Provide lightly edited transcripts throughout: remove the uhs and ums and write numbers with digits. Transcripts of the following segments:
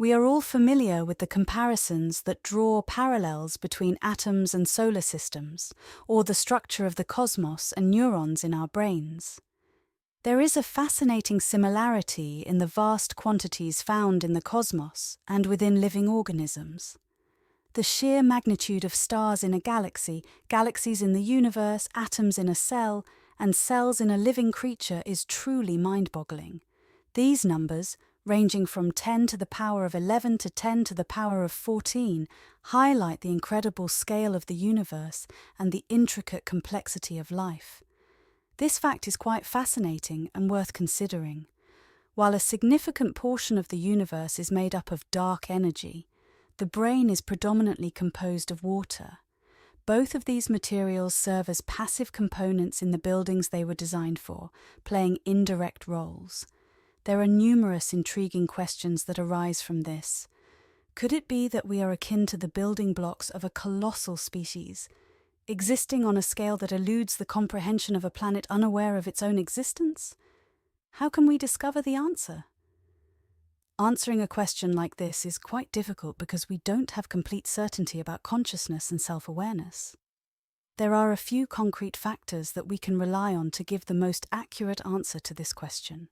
We are all familiar with the comparisons that draw parallels between atoms and solar systems, or the structure of the cosmos and neurons in our brains. There is a fascinating similarity in the vast quantities found in the cosmos and within living organisms. The sheer magnitude of stars in a galaxy, galaxies in the universe, atoms in a cell, and cells in a living creature is truly mind-boggling. These numbers, ranging from 10 to the power of 11 to 10 to the power of 14, highlight the incredible scale of the universe and the intricate complexity of life. This fact is quite fascinating and worth considering. While a significant portion of the universe is made up of dark energy, the brain is predominantly composed of water. Both of these materials serve as passive components in the buildings they were designed for, playing indirect roles. There are numerous intriguing questions that arise from this. Could it be that we are akin to the building blocks of a colossal species, existing on a scale that eludes the comprehension of a planet unaware of its own existence? How can we discover the answer? Answering a question like this is quite difficult because we don't have complete certainty about consciousness and self-awareness. There are a few concrete factors that we can rely on to give the most accurate answer to this question.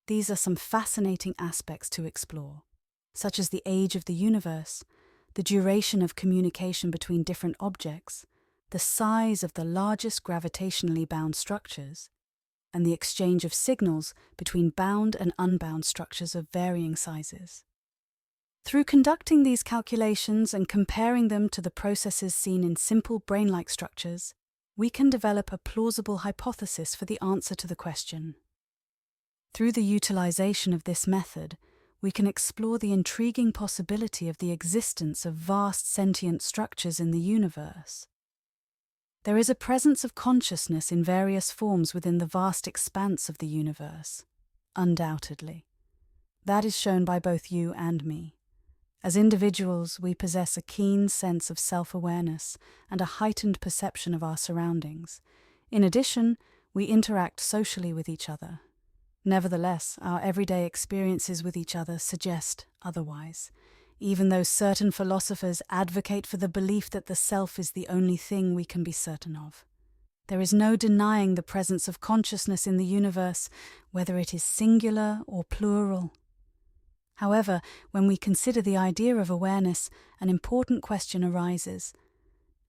These are some fascinating aspects to explore, such as the age of the universe, the duration of communication between different objects, the size of the largest gravitationally bound structures, and the exchange of signals between bound and unbound structures of varying sizes. Through conducting these calculations and comparing them to the processes seen in simple brain-like structures, we can develop a plausible hypothesis for the answer to the question. Through the utilization of this method, we can explore the intriguing possibility of the existence of vast sentient structures in the universe. There is a presence of consciousness in various forms within the vast expanse of the universe, undoubtedly. That is shown by both you and me. As individuals, we possess a keen sense of self-awareness and a heightened perception of our surroundings. In addition, we interact socially with each other. Nevertheless, our everyday experiences with each other suggest otherwise, even though certain philosophers advocate for the belief that the self is the only thing we can be certain of. There is no denying the presence of consciousness in the universe, whether it is singular or plural. However, when we consider the idea of awareness, an important question arises.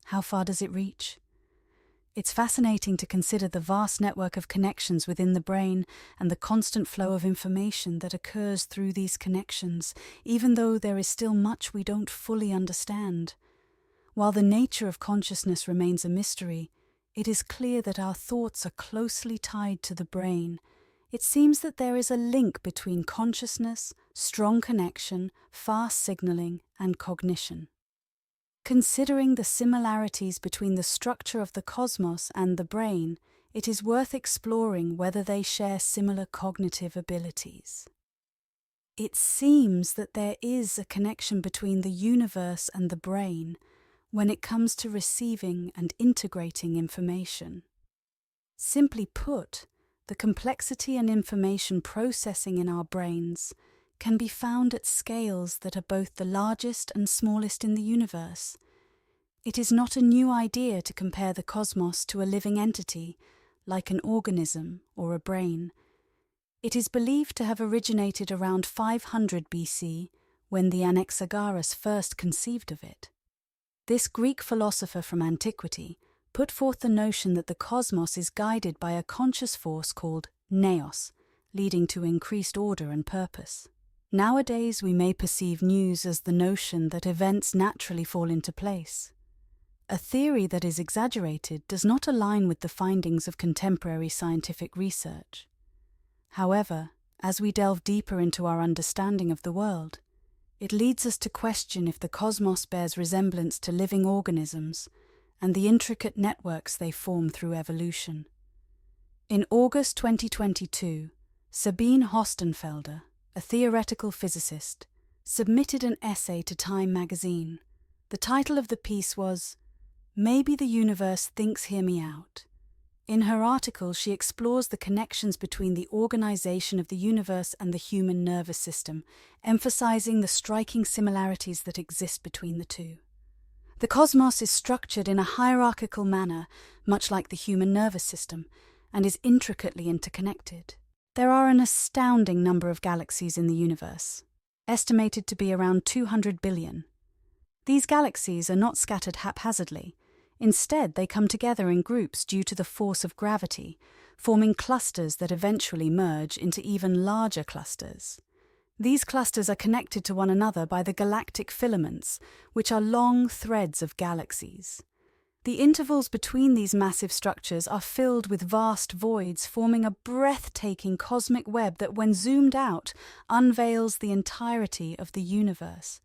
How far does it reach? It's fascinating to consider the vast network of connections within the brain and the constant flow of information that occurs through these connections, even though there is still much we don't fully understand. While the nature of consciousness remains a mystery, it is clear that our thoughts are closely tied to the brain. It seems that there is a link between consciousness, strong connection, fast signaling, and cognition. Considering the similarities between the structure of the cosmos and the brain, it is worth exploring whether they share similar cognitive abilities. It seems that there is a connection between the universe and the brain when it comes to receiving and integrating information. Simply put, the complexity and information processing in our brains can be found at scales that are both the largest and smallest in the universe. It is not a new idea to compare the cosmos to a living entity, like an organism or a brain. It is believed to have originated around 500 BC, when the Anaxagoras first conceived of it. This Greek philosopher from antiquity put forth the notion that the cosmos is guided by a conscious force called neos, leading to increased order and purpose. Nowadays, we may perceive news as the notion that events naturally fall into place. A theory that is exaggerated does not align with the findings of contemporary scientific research. However, as we delve deeper into our understanding of the world, it leads us to question if the cosmos bears resemblance to living organisms and the intricate networks they form through evolution. In August 2022, Sabine Hostenfelder, a theoretical physicist, submitted an essay to Time magazine. The title of the piece was, "Maybe the Universe Thinks Hear Me Out. In her article, she explores the connections between the organization of the universe and the human nervous system, emphasizing the striking similarities that exist between the two. The cosmos is structured in a hierarchical manner, much like the human nervous system, and is intricately interconnected. There are an astounding number of galaxies in the universe, estimated to be around 200 billion. These galaxies are not scattered haphazardly. Instead, they come together in groups due to the force of gravity, forming clusters that eventually merge into even larger clusters. These clusters are connected to one another by the galactic filaments, which are long threads of galaxies. The intervals between these massive structures are filled with vast voids, forming a breathtaking cosmic web that, when zoomed out, unveils the entirety of the universe.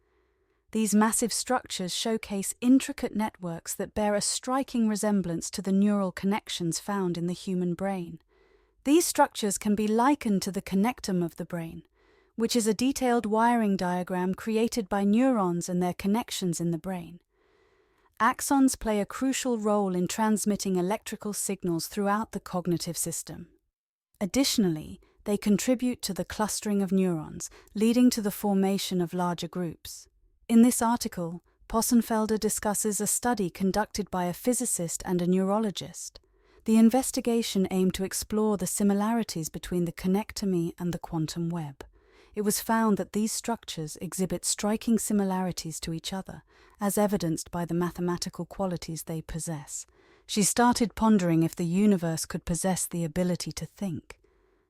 These massive structures showcase intricate networks that bear a striking resemblance to the neural connections found in the human brain. These structures can be likened to the connectome of the brain, which is a detailed wiring diagram created by neurons and their connections in the brain. Axons play a crucial role in transmitting electrical signals throughout the cognitive system. Additionally, they contribute to the clustering of neurons, leading to the formation of larger groups. In this article, Possenfelder discusses a study conducted by a physicist and a neurologist. The investigation aimed to explore the similarities between the connectome and the quantum web. It was found that these structures exhibit striking similarities to each other, as evidenced by the mathematical qualities they possess. She started pondering if the universe could possess the ability to think.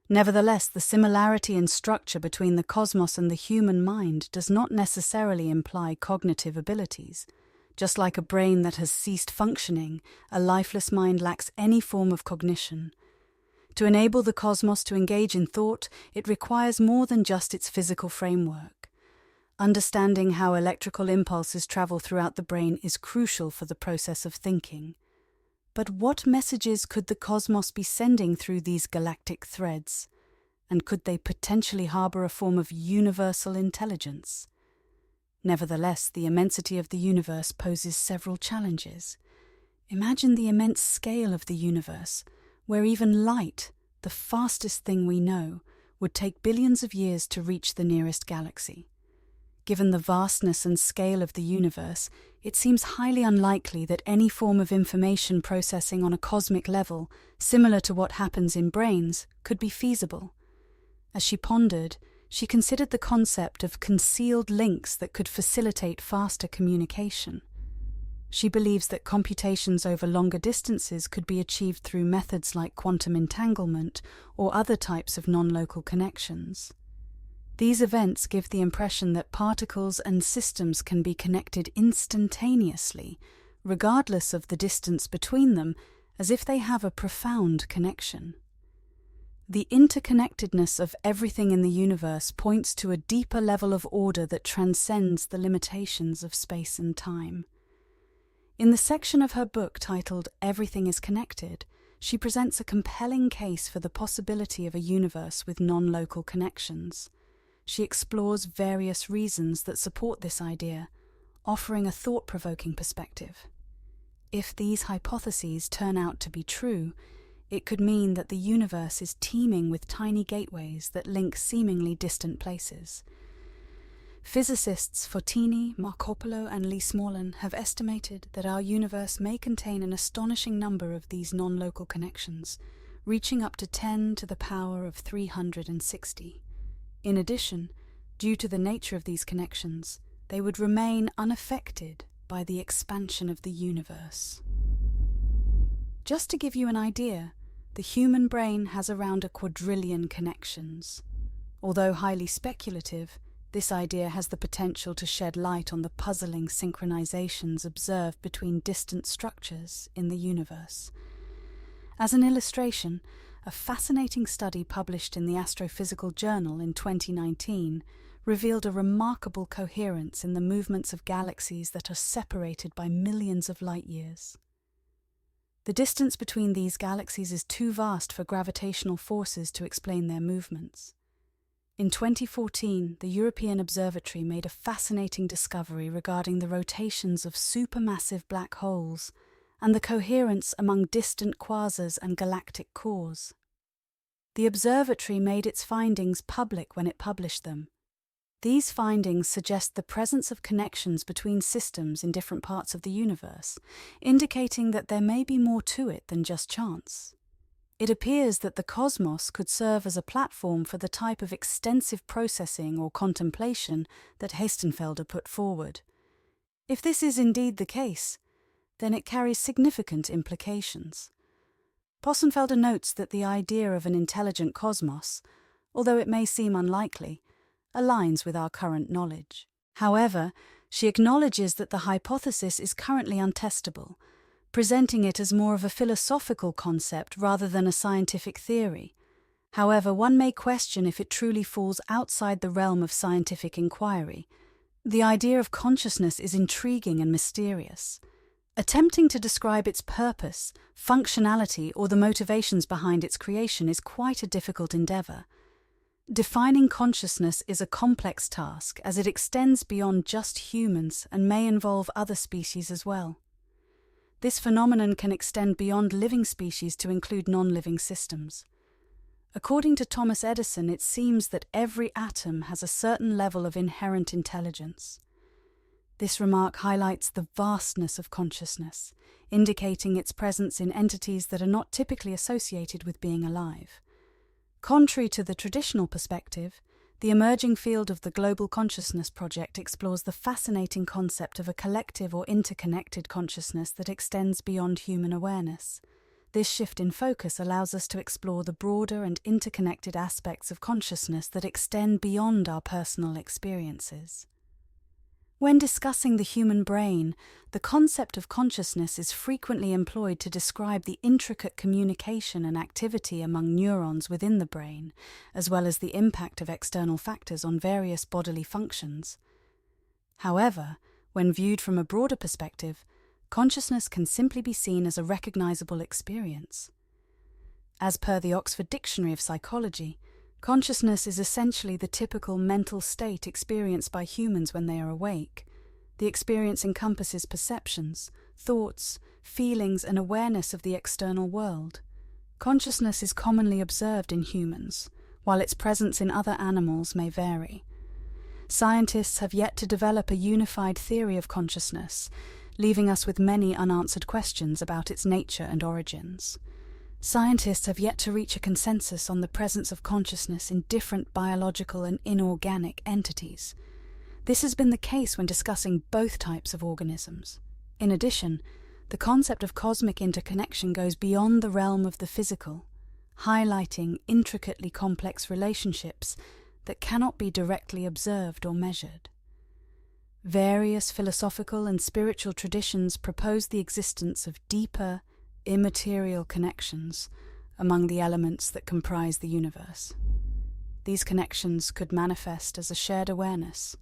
Nevertheless, the similarity in structure between the cosmos and the human mind does not necessarily imply cognitive abilities. Just like a brain that has ceased functioning, a lifeless mind lacks any form of cognition. To enable the cosmos to engage in thought, it requires more than just its physical framework. Understanding how electrical impulses travel throughout the brain is crucial for the process of thinking. But what messages could the cosmos be sending through these galactic threads? And could they potentially harbor a form of universal intelligence? Nevertheless, the immensity of the universe poses several challenges. Imagine the immense scale of the universe, where even light, the fastest thing we know, would take billions of years to reach the nearest galaxy. Given the vastness and scale of the universe, it seems highly unlikely that any form of information processing on a cosmic level, similar to what happens in brains, could be feasible. As she pondered, she considered the concept of concealed links that could facilitate faster communication. She believes that computations over longer distances could be achieved through methods like quantum entanglement or other types of non-local connections. These events give the impression that particles and systems can be connected instantaneously, regardless of the distance between them, as if they have a profound connection. The interconnectedness of everything in the universe points to a deeper level of order that transcends the limitations of space and time. In the section of her book titled "Everything is Connected," she presents a compelling case for the possibility of a universe with non-local connections. She explores various reasons that support this idea, offering a thought-provoking perspective. If these hypotheses turn out to be true, it could mean that the universe is teeming with tiny gateways that link seemingly distant places. Physicists Fotini, Markopoulou, and Lee Smolin have estimated that our universe may contain an astonishing number of these non-local connections, reaching up to 10 to the power of 360. In addition, due to the nature of these connections, they would remain unaffected by the expansion of the universe. Just to give you an idea, the human brain has around a quadrillion connections. Although highly speculative, this idea has the potential to shed light on the puzzling synchronizations observed between distant structures in the universe. As an illustration, a fascinating study published in the Astrophysical Journal in 2019 revealed a remarkable coherence in the movements of galaxies that are separated by millions of light years. The distance between these galaxies is too vast for gravitational forces to explain their movements. In 2014, the European Observatory made a fascinating discovery regarding the rotations of supermassive black holes and the coherence among distant quasars and galactic cores. The observatory made its findings public when it published them. These findings suggest the presence of connections between systems in different parts of the universe, indicating that there may be more to it than just chance. It appears that the cosmos could serve as a platform for the type of extensive processing or contemplation that Heystenfelder put forward. If this is indeed the case, then it carries significant implications. Possenfelder notes that the idea of an intelligent cosmos, although it may seem unlikely, aligns with our current knowledge. However, she acknowledges that the hypothesis is currently untestable, presenting it as more of a philosophical concept rather than a scientific theory. However, one may question if it truly falls outside the realm of scientific inquiry. The idea of consciousness is intriguing and mysterious. Attempting to describe its purpose, functionality, or the motivations behind its creation is quite a difficult endeavor. Defining consciousness is a complex task as it extends beyond just humans and may involve other species as well. This phenomenon can extend beyond living species to include non-living systems. According to Thomas Edison, it seems that every atom has a certain level of inherent intelligence. This remark highlights the vastness of consciousness, indicating its presence in entities that are not typically associated with being alive. Contrary to the traditional perspective, the emerging field of the Global Consciousness Project explores the fascinating concept of a collective or interconnected consciousness that extends beyond human awareness. This shift in focus allows us to explore the broader and interconnected aspects of consciousness that extend beyond our personal experiences. When discussing the human brain, the concept of consciousness is frequently employed to describe the intricate communication and activity among neurons within the brain, as well as the impact of external factors on various bodily functions. However, when viewed from a broader perspective, consciousness can simply be seen as a recognizable experience. As per the Oxford Dictionary of Psychology, consciousness is essentially the typical mental state experienced by humans when they are awake. The experience encompasses perceptions, thoughts, feelings, and awareness of the external world. Consciousness is commonly observed in humans, while its presence in other animals may vary. Scientists have yet to develop a unified theory of consciousness, leaving us with many unanswered questions about its nature and origins. Scientists have yet to reach a consensus on the presence of consciousness in different biological and inorganic entities. This has been the case when discussing both types of organisms. In addition, the concept of cosmic interconnection goes beyond the realm of the physical, highlighting intricately complex relationships that cannot be directly observed or measured. Various philosophical and spiritual traditions propose the existence of deeper, immaterial connections among the elements that comprise the universe. These connections could manifest as a shared awareness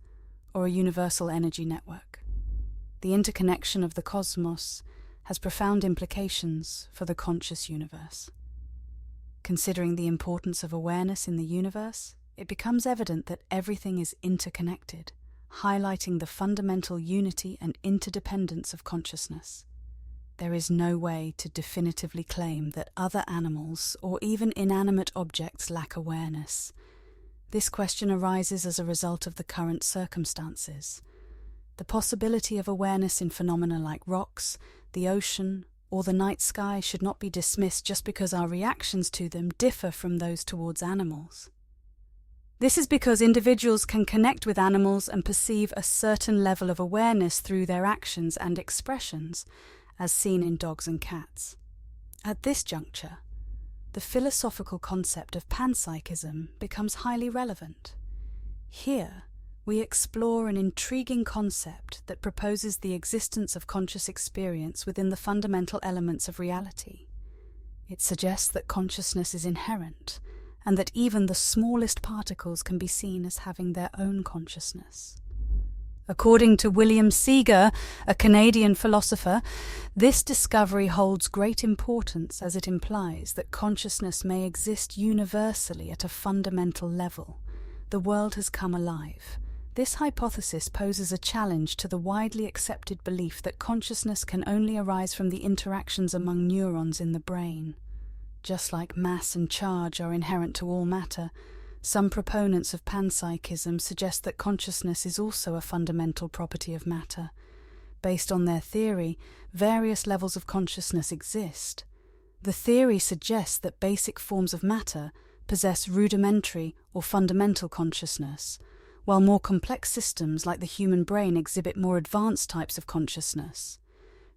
or a universal energy network. The interconnection of the cosmos has profound implications for the conscious universe. Considering the importance of awareness in the universe, it becomes evident that everything is interconnected, highlighting the fundamental unity and interdependence of consciousness. There is no way to definitively claim that other animals or even inanimate objects lack awareness. This question arises as a result of the current circumstances. The possibility of awareness in phenomena like rocks, the ocean, or the night sky should not be dismissed just because our reactions to them differ from those towards animals. This is because individuals can connect with animals and perceive a certain level of awareness through their actions and expressions, as seen in dogs and cats. At this juncture, the philosophical concept of panpsychism becomes highly relevant. Here, we explore an intriguing concept that proposes the existence of conscious experience within the fundamental elements of reality. It suggests that consciousness is inherent, and that even the smallest particles can be seen as having their own consciousness. According to William Seeger, a Canadian philosopher, this discovery holds great importance as it implies that consciousness may exist universally at a fundamental level. The world has come alive. This hypothesis poses a challenge to the widely accepted belief that consciousness can only arise from the interactions among neurons in the brain. Just like mass and charge are inherent to all matter, some proponents of panpsychism suggest that consciousness is also a fundamental property of matter. Based on their theory, various levels of consciousness exist. The theory suggests that basic forms of matter possess rudimentary or fundamental consciousness, while more complex systems like the human brain exhibit more advanced types of consciousness.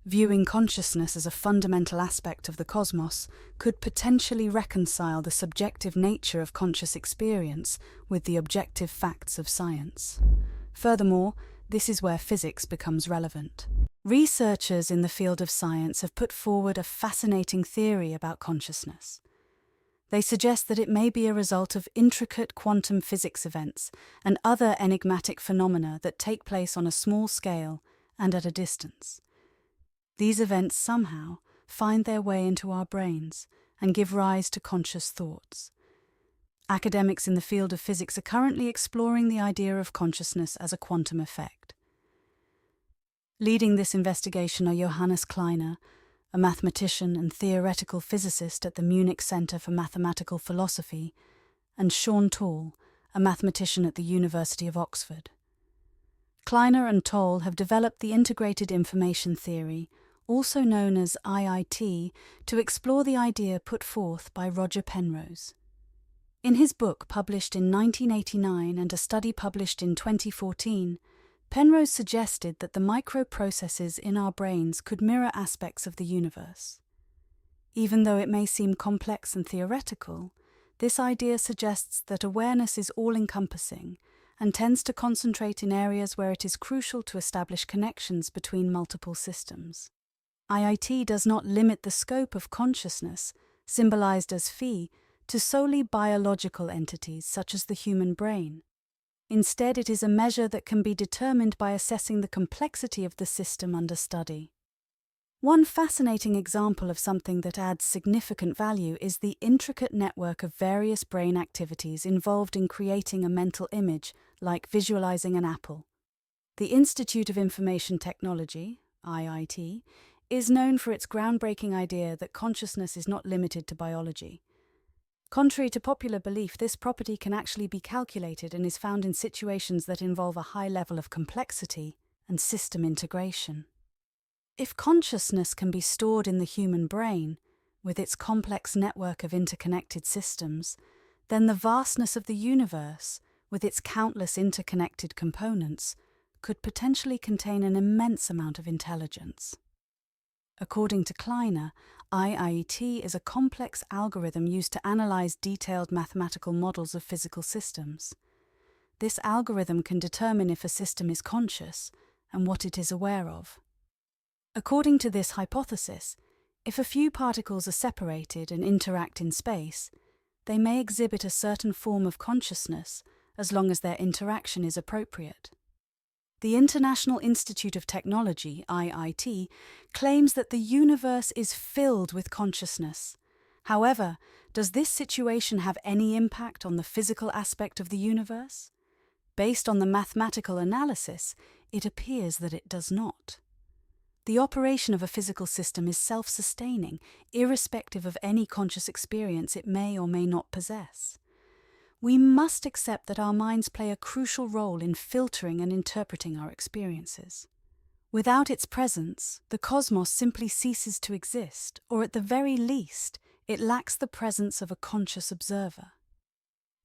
Viewing consciousness as a fundamental aspect of the cosmos could potentially reconcile the subjective nature of conscious experience with the objective facts of science. Furthermore, this is where physics becomes relevant. Researchers in the field of science have put forward a fascinating theory about consciousness. They suggest that it may be a result of intricate quantum physics events and other enigmatic phenomena that take place on a small scale and at a distance. These events somehow find their way into our brains and give rise to conscious thoughts. Academics in the field of physics are currently exploring the idea of consciousness as a quantum effect. Leading this investigation are Johannes Kleiner, a mathematician and theoretical physicist at the Munich Center for Mathematical Philosophy, and Sean Toll, a mathematician at the University of Oxford. Kleiner and Toll have developed the integrated information theory, also known as IIT, to explore the idea put forth by Roger Penrose. In his book published in 1989 and a study published in 2014, Penrose suggested that the microprocesses in our brains could mirror aspects of the universe. Even though it may seem complex and theoretical, this idea suggests that awareness is all-encompassing and tends to concentrate in areas where it is crucial to establish connections between multiple systems. IIT does not limit the scope of consciousness, symbolized as phi, to solely biological entities such as the human brain. Instead, it is a measure that can be determined by assessing the complexity of the system under study. One fascinating example of something that adds significant value is the intricate network of various brain activities involved in creating a mental image, like visualizing an apple. The Institute of Information Technology, IIT, is known for its groundbreaking idea that consciousness is not limited to biology. Contrary to popular belief, this property can actually be calculated and is found in situations that involve a high level of complexity and system integration. If consciousness can be stored in the human brain, with its complex network of interconnected systems, then the vastness of the universe, with its countless interconnected components, could potentially contain an immense amount of intelligence. According to Kleiner, IIT is a complex algorithm used to analyze detailed mathematical models of physical systems. This algorithm can determine if a system is conscious and what it is aware of. According to this hypothesis, if a few particles are separated and interact in space, they may exhibit a certain form of consciousness as long as their interaction is appropriate. The International Institute of Technology, IIT, claims that the universe is filled with consciousness. However, does this situation have any impact on the physical aspect of the universe? Based on the mathematical analysis, it appears that it does not. The operation of a physical system is self-sustaining, irrespective of any conscious experience it may or may not possess. We must accept that our minds play a crucial role in filtering and interpreting our experiences. Without its presence, the cosmos simply ceases to exist, or at the very least, it lacks the presence of a conscious observer.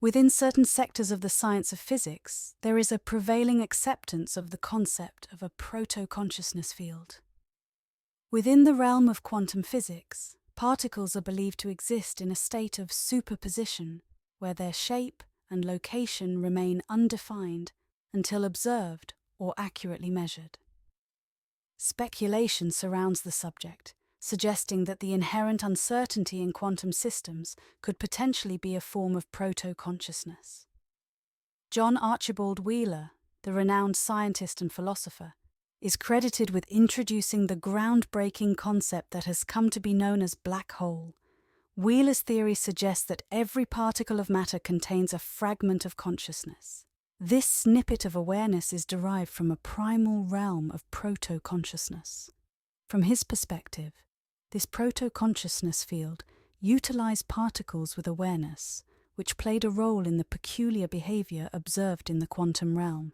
Within certain sectors of the science of physics, there is a prevailing acceptance of the concept of a proto-consciousness field. Within the realm of quantum physics, particles are believed to exist in a state of superposition, where their shape and location remain undefined until observed or accurately measured. Speculation surrounds the subject, suggesting that the inherent uncertainty in quantum systems could potentially be a form of proto-consciousness. John Archibald Wheeler, the renowned scientist and philosopher, is credited with introducing the groundbreaking concept that has come to be known as black hole. Wheeler's theory suggests that every particle of matter contains a fragment of consciousness. This snippet of awareness is derived from a primal realm of proto-consciousness. From his perspective, this proto-consciousness field utilized particles with awareness, which played a role in the peculiar behavior observed in the quantum realm.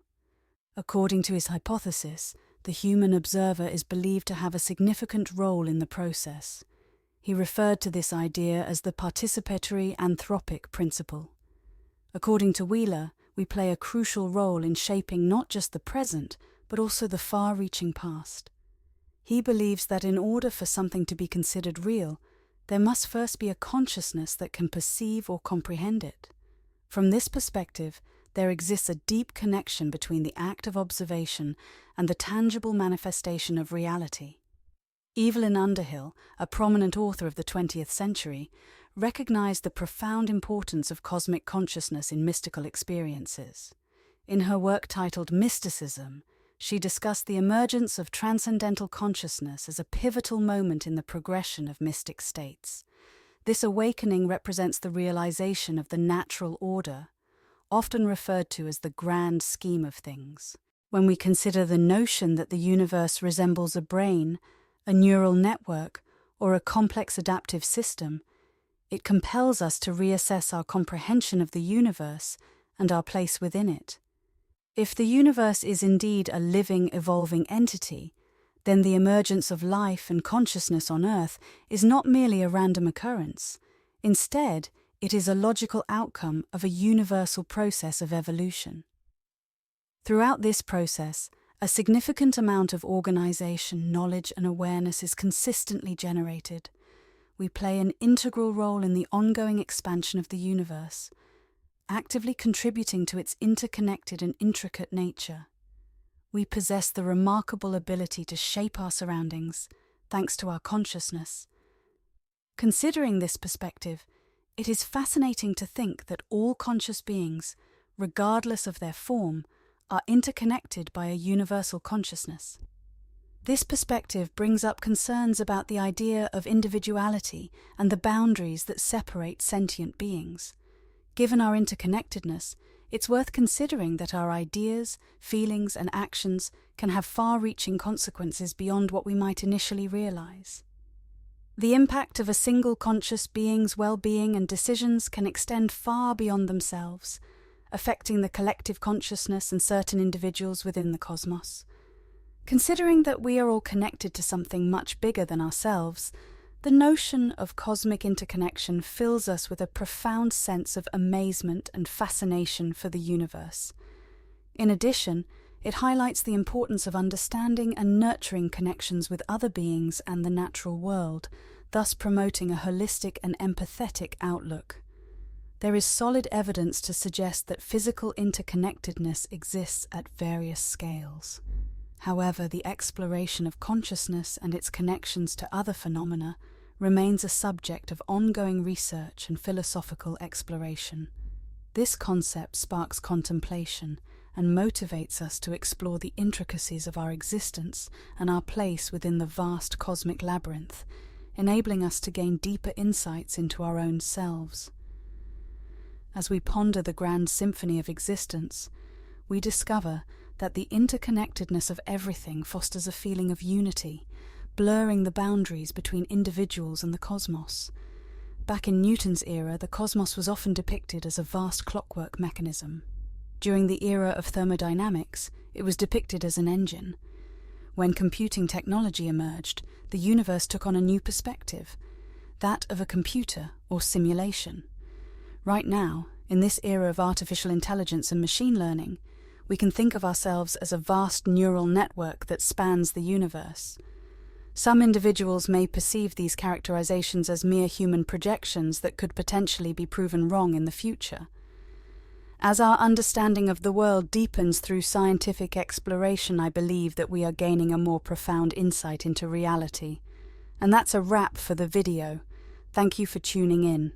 According to his hypothesis, the human observer is believed to have a significant role in the process. He referred to this idea as the participatory anthropic principle. According to Wheeler, we play a crucial role in shaping not just the present, but also the far-reaching past. He believes that in order for something to be considered real, there must first be a consciousness that can perceive or comprehend it. From this perspective, there exists a deep connection between the act of observation and the tangible manifestation of reality. Evelyn Underhill, a prominent author of the 20th century, recognized the profound importance of cosmic consciousness in mystical experiences. In her work titled Mysticism, she discussed the emergence of transcendental consciousness as a pivotal moment in the progression of mystic states. This awakening represents the realization of the natural order, often referred to as the grand scheme of things. When we consider the notion that the universe resembles a brain, a neural network, or a complex adaptive system, it compels us to reassess our comprehension of the universe and our place within it. If the universe is indeed a living, evolving entity, then the emergence of life and consciousness on Earth is not merely a random occurrence. Instead, it is a logical outcome of a universal process of evolution. Throughout this process, a significant amount of organization, knowledge, and awareness is consistently generated. We play an integral role in the ongoing expansion of the universe, actively contributing to its interconnected and intricate nature. We possess the remarkable ability to shape our surroundings, thanks to our consciousness. Considering this perspective, it is fascinating to think that all conscious beings, regardless of their form, are interconnected by a universal consciousness. This perspective brings up concerns about the idea of individuality and the boundaries that separate sentient beings. Given our interconnectedness, it's worth considering that our ideas, feelings, and actions can have far-reaching consequences beyond what we might initially realize. The impact of a single conscious being's well-being and decisions can extend far beyond themselves, affecting the collective consciousness and certain individuals within the cosmos. Considering that we are all connected to something much bigger than ourselves, the notion of cosmic interconnection fills us with a profound sense of amazement and fascination for the universe. In addition, it highlights the importance of understanding and nurturing connections with other beings and the natural world, thus promoting a holistic and empathetic outlook. There is solid evidence to suggest that physical interconnectedness exists at various scales. However, the exploration of consciousness and its connections to other phenomena remains a subject of ongoing research and philosophical exploration. This concept sparks contemplation and motivates us to explore the intricacies of our existence and our place within the vast cosmic labyrinth, enabling us to gain deeper insights into our own selves. As we ponder the grand symphony of existence, we discover that the interconnectedness of everything fosters a feeling of unity, blurring the boundaries between individuals and the cosmos. Back in Newton's era, the cosmos was often depicted as a vast clockwork mechanism. During the era of thermodynamics, it was depicted as an engine. When computing technology emerged, the universe took on a new perspective, that of a computer or simulation. Right now, in this era of artificial intelligence and machine learning, we can think of ourselves as a vast neural network that spans the universe. Some individuals may perceive these characterizations as mere human projections that could potentially be proven wrong in the future. As our understanding of the world deepens through scientific exploration, I believe that we are gaining a more profound insight into reality. And that's a wrap for the video. Thank you for tuning in.